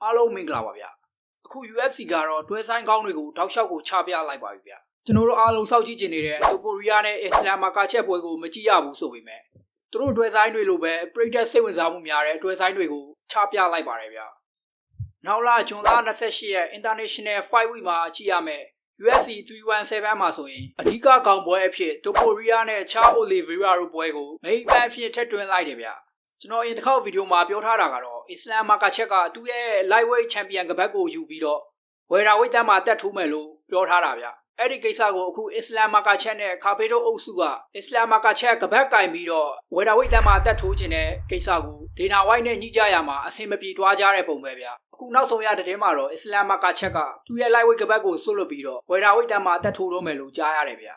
အားလုံးမင်္ဂလာပါဗျအခု UFC ကတော့တွဲဆိုင်ကောင်းတွေကိုတောက်လျှောက်ကိုချပြလိုက်ပါပြီဗျကျွန်တော်တို့အားလုံးစောင့်ကြည့်နေတဲ့တိုပိုရီးယားနဲ့အစ္စလာမ်မာကာချက်ပွဲကိုမကြည့်ရဘူးဆိုပေမဲ့သူတို့တွဲဆိုင်တွေလိုပဲပရိသတ်စိတ်ဝင်စားမှုများတဲ့တွဲဆိုင်တွေကိုချပြလိုက်ပါတယ်ဗျနောက်လာဇွန်လ28ရက် International Fight Week မှာကြည့်ရမယ်UFC 317မှာဆိုရင်အဓိကကောင်ပွဲအဖြစ်တိုပိုရီးယားနဲ့ချာအိုလီဗီရာတို့ပွဲကိုမိတ်ပန်းအဖြစ်ထည့်သွင်းလိုက်တယ်ဗျကျွန်တော်အရင်တစ်ခေါက်ဗီဒီယိုမှာပြောထားတာကတော့အစ္စလာမ်မာကာချက်ကသူ့ရဲ့ lightweight champion ကပတ်ကိုယူပြီးတော့ဝယ်ရာဝိတ်တန်းမှာတက်ထိုးမယ်လို့ပြောထားတာဗျအဲ့ဒီကိစ္စကိုအခုအစ္စလာမ်မာကာချက်နဲ့ခါဖေးတို့အုပ်စုကအစ္စလာမ်မာကာချက်ကပတ်ကင်ပြီးတော့ဝယ်ရာဝိတ်တန်းမှာတက်ထိုးခြင်းတဲ့ကိစ္စကိုဒေနာဝိုက်နဲ့ညှိကြရမှာအဆင်မပြေသွားကြတဲ့ပုံပဲဗျအခုနောက်ဆုံးရတဲ့တင်းမှာတော့အစ္စလာမ်မာကာချက်ကသူ့ရဲ့ lightweight ကပတ်ကိုဆွတ်လွတ်ပြီးတော့ဝယ်ရာဝိတ်တန်းမှာတက်ထိုးတော့မယ်လို့ကြားရတယ်ဗျ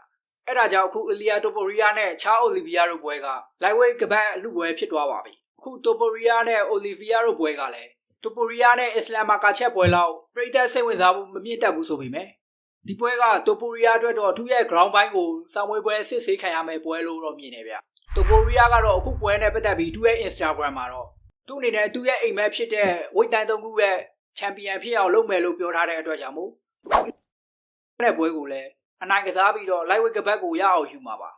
အဲ့ဒါကြောင့်အခုအလီယာတိုပိုရီးယားနဲ့ချာအိုလီဗီယာတို့ပွဲက lightweight ကပတ်အလူပွဲဖြစ်သွားပါပြီအခုတိုပိုရီးယားနဲ့အိုလီဗီယာတို့ပွဲကလည်းတိုပိုရီးယားနဲ့အစ္စလာမ်မာကာချက်ပွဲလောက်ပရိသတ်စိတ်ဝင်စားမှုမမြင့်တက်ဘူးဆိုပေမဲ့ဒီပွဲကတိုပိုရီးယားအတွက်တော့သူ့ရဲ့ ground ဘိုင်းကိုစောင်းဝေးပွဲစစ်ဆေးခံရမယ့်ပွဲလို့တော့မြင်နေဗျတိုပိုရီးယားကတော့အခုပွဲနဲ့ပတ်သက်ပြီးသူ့ရဲ့ Instagram မှာတော့သူ့အနေနဲ့သူ့ရဲ့အိမ်မက်ဖြစ်တဲ့ဝိတ်တန်းသုံးခုရဲ့ champion ဖြစ်အောင်လုပ်မယ်လို့ပြောထားတဲ့အတွက်ကြောင့်မို့အခုတဲ့ပွဲကိုလည်းအနိုင်ကစားပြီးတော့ lightweight ကပတ်ကိုရအောင်ယူမှာပါ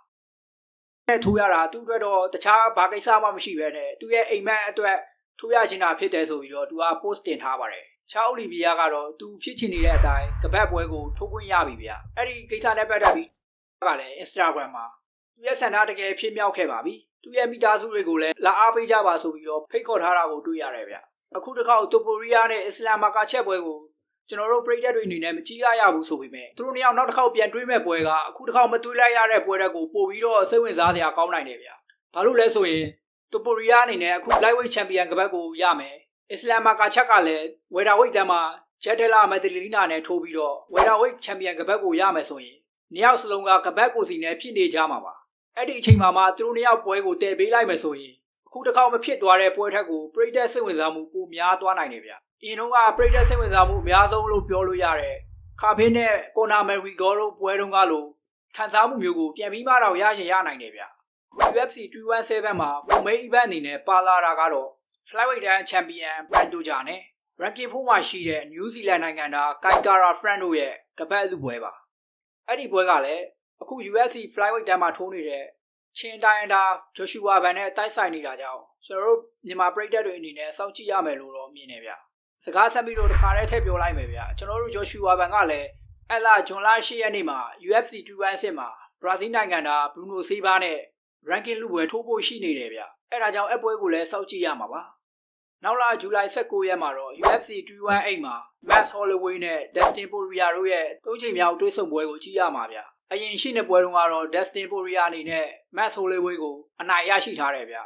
နဲ့ထိုးရတာသူ့အတွက်တော့တခြားဘာကိစ္စမှမရှိပဲနဲ့သူ့ရဲ့အိမ်မက်အတွက်ထိုးရချင်တာဖြစ်တယ်ဆိုပြီးတော့သူက post တင်ထားပါတယ်ချာအိုလီဗီယာကတော့သူဖြစ်ချင်နေတဲ့အတိုင်းကပတ်ပွဲကိုထိုးခွင့်ရပြီဗျအဲ့ဒီကိစ္စနဲ့ပတ်သက်ပြီးကလည်း Instagram မှာသူရဲ့ဆန္ဒတကယ်ဖြစ်မြောက်ခဲ့ပါပြီသူရဲ့မိသားစုတွေကိုလည်းလာအားပေးကြပါဆိုပြီးတော့ဖိတ်ခေါ်ထားတာကိုတွေ့ရတယ်ဗျအခုတစ်ခေါက်တိုပိုရီးယားနဲ့အစ္စလာမ်မာကာချက်ပွဲကိုကျွန်တော်တို့ပရိသတ်တွေအနေနဲ့မကြည့်ရဘူးဆိုပေမဲ့သူတို့နှစ်ယောက်နောက်တစ်ခေါက်ပြန်တွေးမဲ့ပွဲကအခုတစ်ခေါက်မတွေးလိုက်ရတဲ့ပွဲတွေကိုပို့ပြီးတော့စိတ်ဝင်စားစရာကောင်းနိုင်တယ်ဗျဘာလို့လဲဆိုရင်တိုပိုရီးယားအနေနဲ့အခု lightweight champion ကပတ်ကိုရမယ်အစ္စလာမ်မာကာချက်ကလည်းဝယ်တာဝိတ်တန်းမှာဂျက်ဒလာမက်ဒလီနာနဲ့ထိုးပြီးတော့ဝယ်တာဝိတ်ချန်ပီယံကပတ်ကိုရမယ်ဆိုရင်နှစ်ယောက်စလုံးကကပတ်ကိုစီနဲ့ဖြစ်နေကြမှာပါအဲ့ဒီအချိန်မှာသူတို့နှစ်ယောက်ပွဲကိုတည်ပေးလိုက်မယ်ဆိုရင်အခုတစ်ခေါက်မဖြစ်သွားတဲ့ပွဲထက်ကိုပရိသတ်စိတ်ဝင်စားမှုပိုများသွားနိုင်တယ်ဗျအရင်တော့ကပရိသတ်စိတ်ဝင်စားမှုအများဆုံးလို့ပြောလို့ရတယ်ခါဖေးနဲ့ကွန်နာမယ်ရီဂေါတို့ပွဲတုန်းကလို့ခံစားမှုမျိုးကိုပြန်ပြီးမှတော့ရရင်ရနိုင်တယ်ဗျUFC 217မှာပုံမိတ် event အနေနဲ့ပါလာတာကတော့ flyweight တန်း champion ပန်တိုဂျာနဲ့ ranking 4မှာရှိတဲ့ New Zealand နိုင်ငံသား Kai Kara France တို့ရဲ့ကပတ်လူပွဲပါအဲ့ဒီပွဲကလည်းအခု UFC flyweight တန်းမှာထိုးနေတဲ့ချင်းတိုင်းဒါဂျိုရှူဝါဘန်နဲ့တိုက်ဆိုင်နေတာကြောင့်ကျွန်တော်တို့မြန်မာပရိသတ်တွေအနေနဲ့စောင့်ကြည့်ရမယ်လို့တော့မြင်နေဗျစကားဆက်ပြီးတော့တခါတည်းထည့်ပြောလိုက်မယ်ဗျကျွန်တော်တို့ဂျိုရှူဝါဘန်ကလည်းအဲ့လာဇွန်လ10ရက်နေ့မှာ UFC 216မှာဘရာဇီးနိုင်ငံသားဘရူနိုဆေးဘာနဲ့ ranking လူပွဲထိုးဖို့ရှိနေတယ်ဗျအဲ့ဒါကြောင့်အပွဲကိုလည်းစောင့်ကြည့်ရမှာပါနောက်လာဇူလိုင်19ရက်မှာတော့ UFC 218မှာ Max Holloway နဲ့ Dustin Poirier တို့ရဲ့၃ချိန်မြောက်တွေ့ဆုံပွဲကိုကြည့်ရမှာဗျအရင်ရှိနေပွဲတုန်းကတော့ Dustin Poirier အနေနဲ့ Max Holloway ကိုအနိုင်ရရှိထားတယ်ဗျ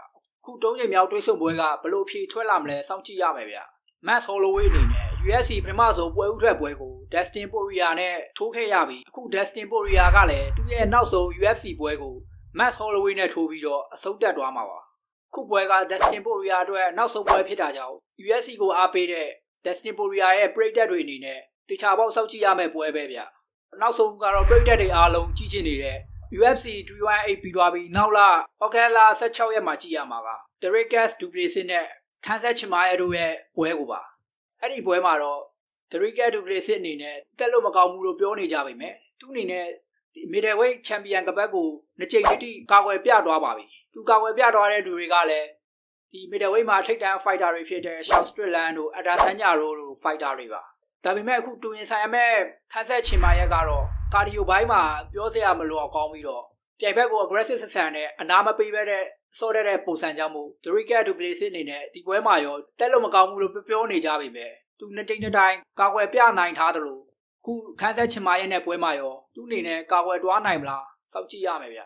ခု၃ချိန်မြောက်တွေ့ဆုံပွဲကဘလို့ဖြေထွက်လာမလဲစောင့်ကြည့်ရမယ်ဗျ Max Holloway အနေနဲ့ UFC ပထမဆုံးပွဲဥထွက်ပွဲကို Dustin Poirier နဲ့ထိုးခဲ့ရပြီးအခု Dustin Poirier ကလည်းသူ့ရဲ့နောက်ဆုံး UFC ပွဲကို Max Holloway နဲ့ထိုးပြီးတော့အဆုံးသတ်သွားမှာပါခုပွဲက Dustin Poirier အတွက်နောက်ဆုံးပွဲဖြစ်တာကြောင့် UFC ကိုအားပေးတဲ့ Dustin Poirier ရဲ့ပရိသတ်တွေအနေနဲ့တခြားပေါက်စောင့်ကြည့်ရမယ့်ပွဲပဲဗျနောက်ဆုံးကတော့ပရိသတ်တွေအားလုံးကြည့်ချင်နေတဲ့ UFC 318ပြီးသွားပြီးနောက်လာဩဂတ်လ16ရက်မှာကြည့်ရမှာက Dricus Du Plessis နဲ့ခန်းဆက်ချမားရတို့ရဲ့ပွဲကိုပါအဲ့ဒီပွဲမှာတော့ Dricus Du Plessis အနေနဲ့တက်လို့မကောင်းဘူးလို့ပြောနေကြပါမယ်သူအနေနဲ့ဒီ middleweight champion ကပတ်ကိုနှစ်ကြိမ်တိကာကွယ်ပြသွားပါပြီသူကာကွယ်ပြသွားတဲ့လူတွေကလည်းဒီ middleweight မှာထိပ်တန်း fighter တွေဖြစ်တဲ့ Sean Strickland တို့ Adesanya တို့ fighter တွေပါဒါပေမဲ့အခုတူရင်ဆိုင်ရမဲ့ခန်းဆက်ချင်မာရက်ကတော့ကာဒီယိုဘိုင်းမှာပြောစရာမလိုအောင်ကောင်းပြီးတော့ပြိုင်ဘက်ကို aggressive ဆက်ဆံနဲ့အနာမပေးဘဲတဲ့စောတဲ့ပုံစံကြောင့်မို့ Dricus Du Plessis အနေနဲ့ဒီပွဲမှာရောတက်လို့မကောင်းဘူးလို့ပြောနေကြပြီပဲသူနှစ်ကြိမ်တိုင်းကာကွယ်ပြနိုင်ထားတယ်လို့ခုခန်းဆက်ချင်မာရက်နဲ့ပွဲမှာရောသူအနေနဲ့ကာကွယ်တွားနိုင်မလားစောင့်ကြည့်ရမယ်ဗျ